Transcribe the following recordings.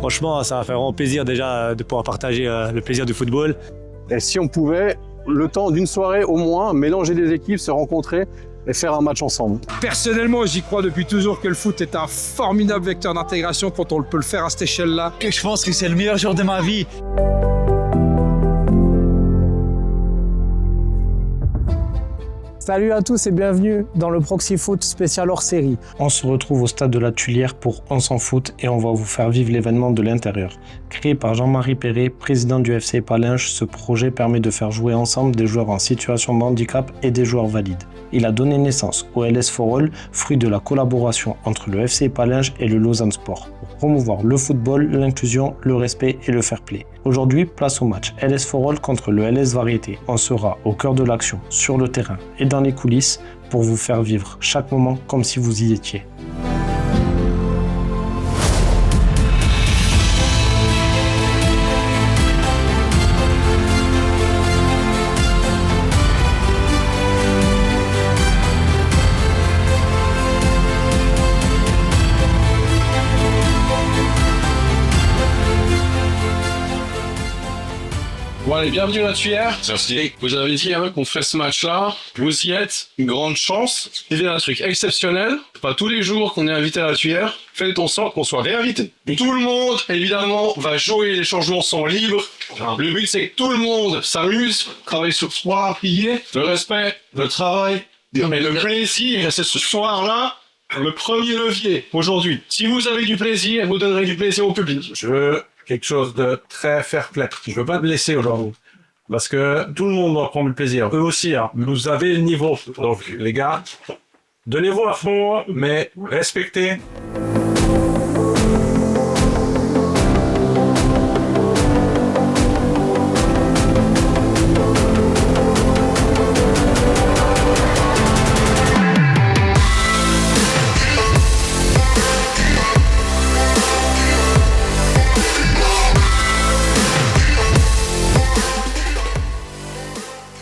Franchement, ça va faire vraiment plaisir déjà de pouvoir partager le plaisir du football. Et si on pouvait, le temps d'une soirée au moins, mélanger des équipes, se rencontrer et faire un match ensemble. Personnellement, j'y crois depuis toujours que le foot est un formidable vecteur d'intégration quand on peut le faire à cette échelle-là. Je pense que c'est le meilleur jour de ma vie. Salut à tous et bienvenue dans le Proxy Foot spécial hors série. On se retrouve au stade de la Tuilière pour On s'en foot et on va vous faire vivre l'événement de l'intérieur. Créé par Jean-Marie Perret, président du FC Palinges, ce projet permet de faire jouer ensemble des joueurs en situation de handicap et des joueurs valides. Il a donné naissance au LS For All, fruit de la collaboration entre le FC Palinges et le Lausanne Sport, pour promouvoir le football, l'inclusion, le respect et le fair play. Aujourd'hui, place au match LS For All contre le LS Variété. On sera au cœur de l'action, sur le terrain et dans les coulisses pour vous faire vivre chaque moment comme si vous y étiez. Bon allez, bienvenue à la Tuilière. Merci. Vous avez dit qu'on ferait ce match-là. Vous y êtes. Une grande chance. C'est un truc exceptionnel. Pas tous les jours qu'on est invité à la Tuilière. Faites en sorte qu'on soit réinvité. Tout le monde, évidemment, va jouer. Les changements sont libres. Le but, c'est que tout le monde s'amuse, travaille sur soi, prier. Le respect, le travail, mais le plaisir. C'est ce soir-là le premier levier aujourd'hui. Si vous avez du plaisir, vous donnerez du plaisir au public. Je veux quelque chose de très fair-play. Je veux pas me laisser aujourd'hui. Parce que tout le monde doit prendre le plaisir. Eux aussi, hein. Vous avez le niveau. Donc, les gars, donnez-vous à fond, mais respectez.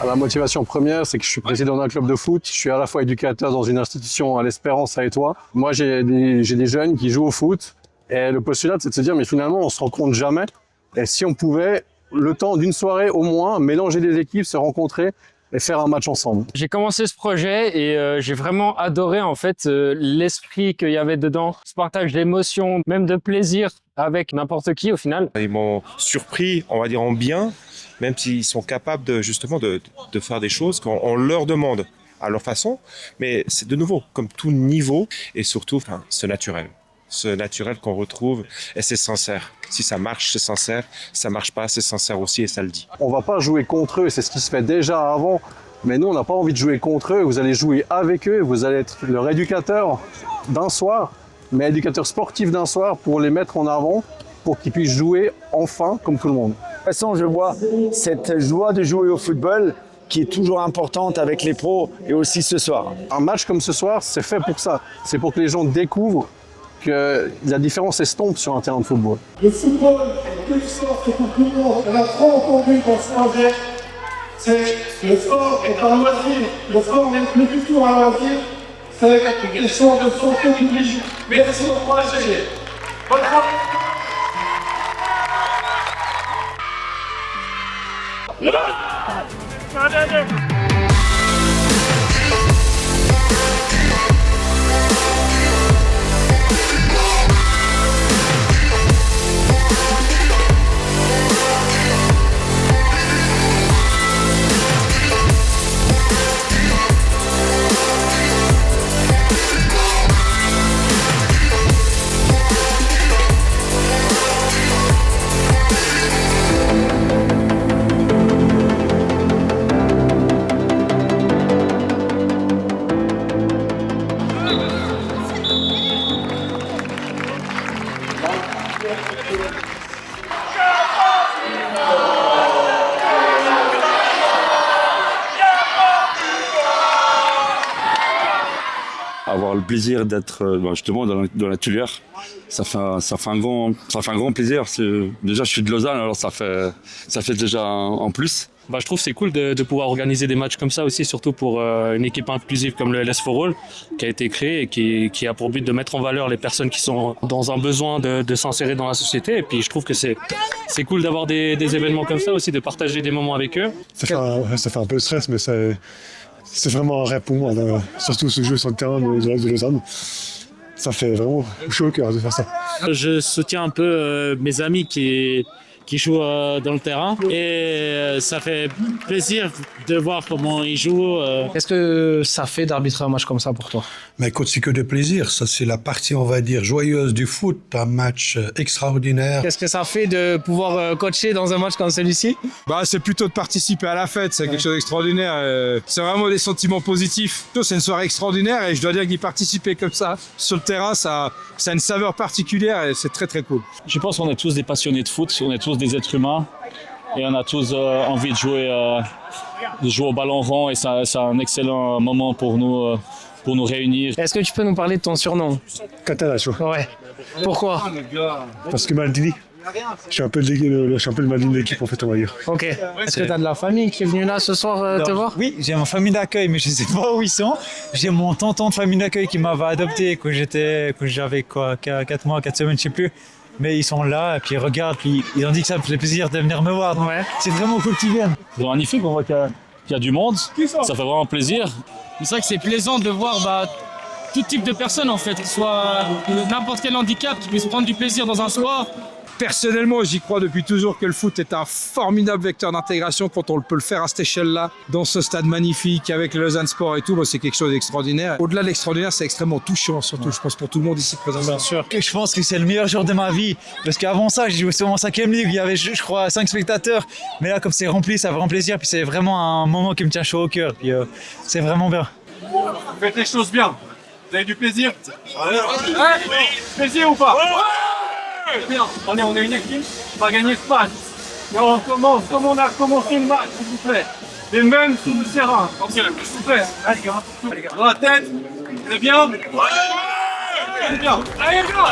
La motivation première, c'est que je suis président d'un club de foot. Je suis à la fois éducateur dans une institution à l'Espérance à Étoile. Moi, j'ai des jeunes qui jouent au foot. Et le postulat, c'est de se dire, mais finalement, on se rencontre jamais. Et si on pouvait, le temps d'une soirée au moins, mélanger des équipes, se rencontrer et faire un match ensemble. J'ai commencé ce projet et j'ai vraiment adoré en fait l'esprit qu'il y avait dedans, ce partage d'émotions, même de plaisir avec n'importe qui au final. Ils m'ont surpris, on va dire en bien, même s'ils sont capables de justement de faire des choses qu'on leur demande à leur façon, mais c'est de nouveau comme tout niveau et surtout ce naturel qu'on retrouve et c'est sincère. Si ça marche, c'est sincère. Si ça marche pas, c'est sincère aussi et ça le dit. On va pas jouer contre eux, c'est ce qui se fait déjà avant. Mais nous, on n'a pas envie de jouer contre eux. Vous allez jouer avec eux. Vous allez être leur éducateur d'un soir, mais éducateur sportif d'un soir pour les mettre en avant, pour qu'ils puissent jouer enfin comme tout le monde. De toute façon, je vois cette joie de jouer au football qui est toujours importante avec les pros et aussi ce soir. Un match comme ce soir, c'est fait pour ça. C'est pour que les gens découvrent que la différence estompe sur un terrain de football. Le football est plus fort que tout le monde. On a trop entendu dans ce projet. C'est le sport est un loisir. Le sport n'est plus du tout un loisir. C'est une question de santé publique. Merci au projet. Bonne soirée. Avoir le plaisir d'être justement dans la Tuilière, ça fait un grand plaisir. Déjà, je suis de Lausanne, alors ça fait déjà en plus. Je trouve que c'est cool de pouvoir organiser des matchs comme ça aussi, surtout pour une équipe inclusive comme le LS For All, qui a été créée et qui a pour but de mettre en valeur les personnes qui sont dans un besoin de s'insérer dans la société. Et puis je trouve que c'est cool d'avoir des événements comme ça aussi, de partager des moments avec eux. Ça fait un peu de stress, mais c'est vraiment un rêve pour moi, surtout ce jeu sur le terrain de Lausanne. Ça fait vraiment chaud au cœur de faire ça. Je soutiens un peu mes amis qui jouent dans le terrain et ça fait plaisir de voir comment ils jouent. Qu'est-ce que ça fait d'arbitrer un match comme ça pour toi? Mais écoute, c'est que de plaisir. Ça, c'est la partie, on va dire, joyeuse du foot. Un match extraordinaire. Qu'est-ce que ça fait de pouvoir coacher dans un match comme celui-ci? C'est plutôt de participer à la fête, c'est quelque chose d'extraordinaire. C'est vraiment des sentiments positifs. C'est une soirée extraordinaire et je dois dire qu'y participer comme ça sur le terrain, ça a une saveur particulière et c'est très très cool. Je pense qu'on est tous des passionnés de foot, on est tous des êtres humains et on a tous envie de jouer au ballon rond et c'est un excellent moment pour nous réunir. Est-ce que tu peux nous parler de ton surnom? Catalacho. Ouais. Pourquoi? Parce que Maldini. Je suis un peu le champion de Maldini de l'équipe en fait, on va dire. Ok. Est-ce que tu as de la famille qui est venue là ce soir te voir? Oui, j'ai ma famille d'accueil, mais je sais pas où ils sont. J'ai mon tonton de famille d'accueil qui m'avait adopté quand j'avais 4 mois, 4 semaines, je sais plus. Mais ils sont là, et puis ils regardent, puis ils ont dit que ça me faisait plaisir de venir me voir. Donc c'est vraiment cool qu'ils viennent. C'est magnifique, on voit qu'il y a du monde, ça fait vraiment plaisir. C'est vrai que c'est plaisant de voir tout type de personnes en fait, que ce soit n'importe quel handicap qui puisse prendre du plaisir dans un sport. Personnellement, j'y crois depuis toujours que le foot est un formidable vecteur d'intégration quand on peut le faire à cette échelle-là, dans ce stade magnifique, avec le Lausanne Sport et tout, c'est quelque chose d'extraordinaire. Au-delà de l'extraordinaire, c'est extrêmement touchant, surtout, je pense, pour tout le monde ici présent. Bien sûr. Je pense que c'est le meilleur jour de ma vie, parce qu'avant ça, j'ai joué sur mon 5e ligue, il y avait, je crois, 5 spectateurs, mais là, comme c'est rempli, ça fait vraiment plaisir, puis c'est vraiment un moment qui me tient chaud au cœur, puis c'est vraiment bien. Faites les choses bien. Vous avez du plaisir? Plaisir ou pas? Bien. On est une équipe, on va gagner ce match. Et on commence comme on a commencé le match, s'il vous plaît. Les mêmes sur le terrain. S'il vous plaît. Allez, les gars. Dans la tête. C'est bien? Ouais. C'est bien. Allez, bien.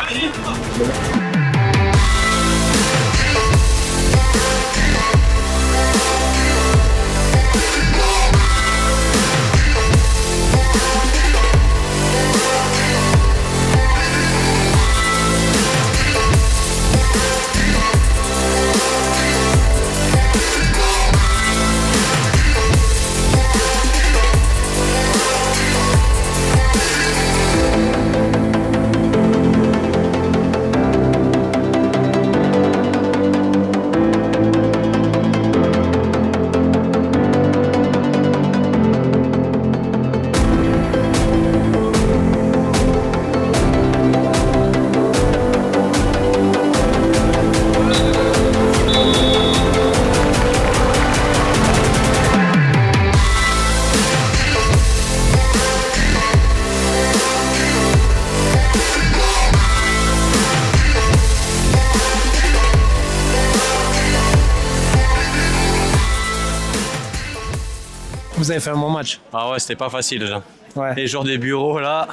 Vous avez fait un bon match. Ah ouais, c'était pas facile déjà. Ouais. Les joueurs des bureaux là,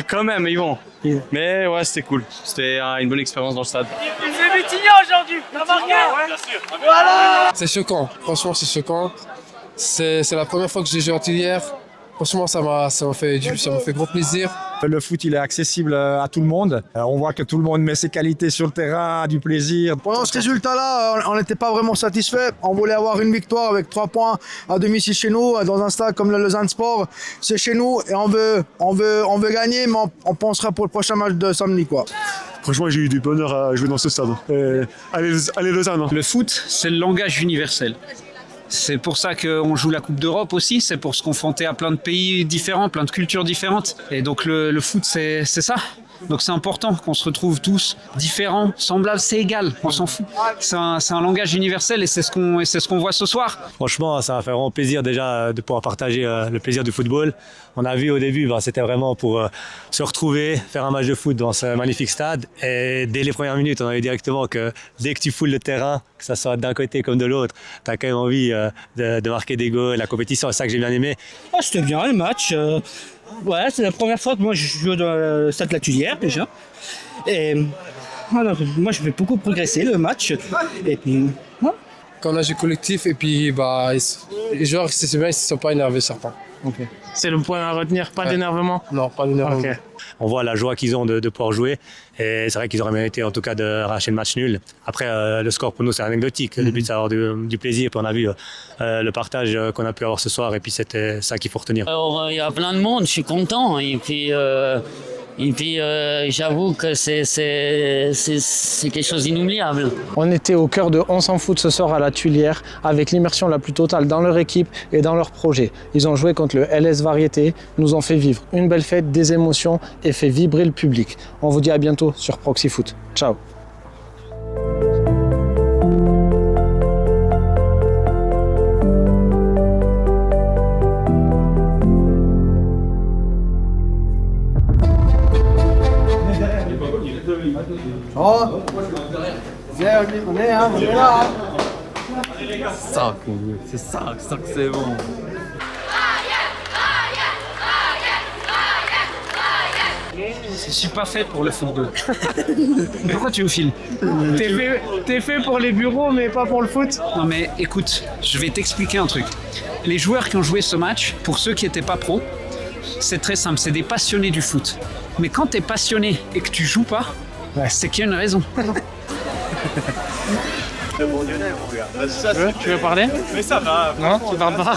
quand même, ils vont. Mais ouais, c'était cool. C'était une bonne expérience dans le stade. C'est Vitignan aujourd'hui, t'as marqué? Bien sûr. Voilà. C'est choquant, franchement c'est choquant. C'est la première fois que j'ai joué hier. Franchement, ça m'a fait gros plaisir. Le foot, il est accessible à tout le monde. On voit que tout le monde met ses qualités sur le terrain, a du plaisir. Pendant ce résultat-là, on n'était pas vraiment satisfait. On voulait avoir une victoire avec 3 points à domicile chez nous, dans un stade comme le Lausanne Sport. C'est chez nous et on veut gagner, mais on pensera pour le prochain match de samedi, quoi. Franchement, j'ai eu du bonheur à jouer dans ce stade. Allez Lausanne. Le foot, c'est le langage universel. C'est pour ça qu'on joue la Coupe d'Europe aussi, c'est pour se confronter à plein de pays différents, plein de cultures différentes. Et donc le foot, c'est ça. Donc c'est important qu'on se retrouve tous différents, semblables, c'est égal, on s'en fout. C'est un langage universel et c'est ce qu'on voit ce soir. Franchement, ça va faire vraiment plaisir déjà de pouvoir partager le plaisir du football. On a vu au début, c'était vraiment pour se retrouver, faire un match de foot dans ce magnifique stade. Et dès les premières minutes, on a vu directement que dès que tu foules le terrain, que ça soit d'un côté comme de l'autre, tu as quand même envie de marquer des goals. La compétition, c'est ça que j'ai bien aimé. C'était bien le match. Ouais, c'est la première fois que moi je joue dans le stade de la Tuilière déjà. Et alors, moi je vais beaucoup progresser le match. Et puis, ouais, quand on a du collectif et puis les joueurs, c'est bien, ils ne se sont pas énervés certains. C'est le point à retenir, pas d'énervement? Non, pas d'énervement. Ok. On voit la joie qu'ils ont de pouvoir jouer et c'est vrai qu'ils auraient mérité en tout cas de arracher le match nul. Après, le score pour nous c'est anecdotique. Le but c'est d'avoir du plaisir. Puis on a vu le partage qu'on a pu avoir ce soir et puis c'était ça qu'il faut retenir. Alors, il y a plein de monde, je suis content. Et puis j'avoue que c'est quelque chose d'inoubliable. On était au cœur de On s'en fout ce soir à la Tuilière avec l'immersion la plus totale dans leur équipe et dans leur projet. Ils ont joué contre le LS Variété, nous ont fait vivre une belle fête, des émotions et fait vibrer le public. On vous dit à bientôt sur Proxy Foot. Ciao. Oh, on est là. Ça, c'est ça que c'est bon. Je suis pas fait pour le football. Pourquoi tu me files? T'es fait pour les bureaux mais pas pour le foot? Non mais écoute, je vais t'expliquer un truc. Les joueurs qui ont joué ce match, pour ceux qui n'étaient pas pros, c'est très simple, c'est des passionnés du foot. Mais quand t'es passionné et que tu joues pas, c'est qu'il y a une raison. Tu veux parler? Mais ça va. Non, tu parles pas.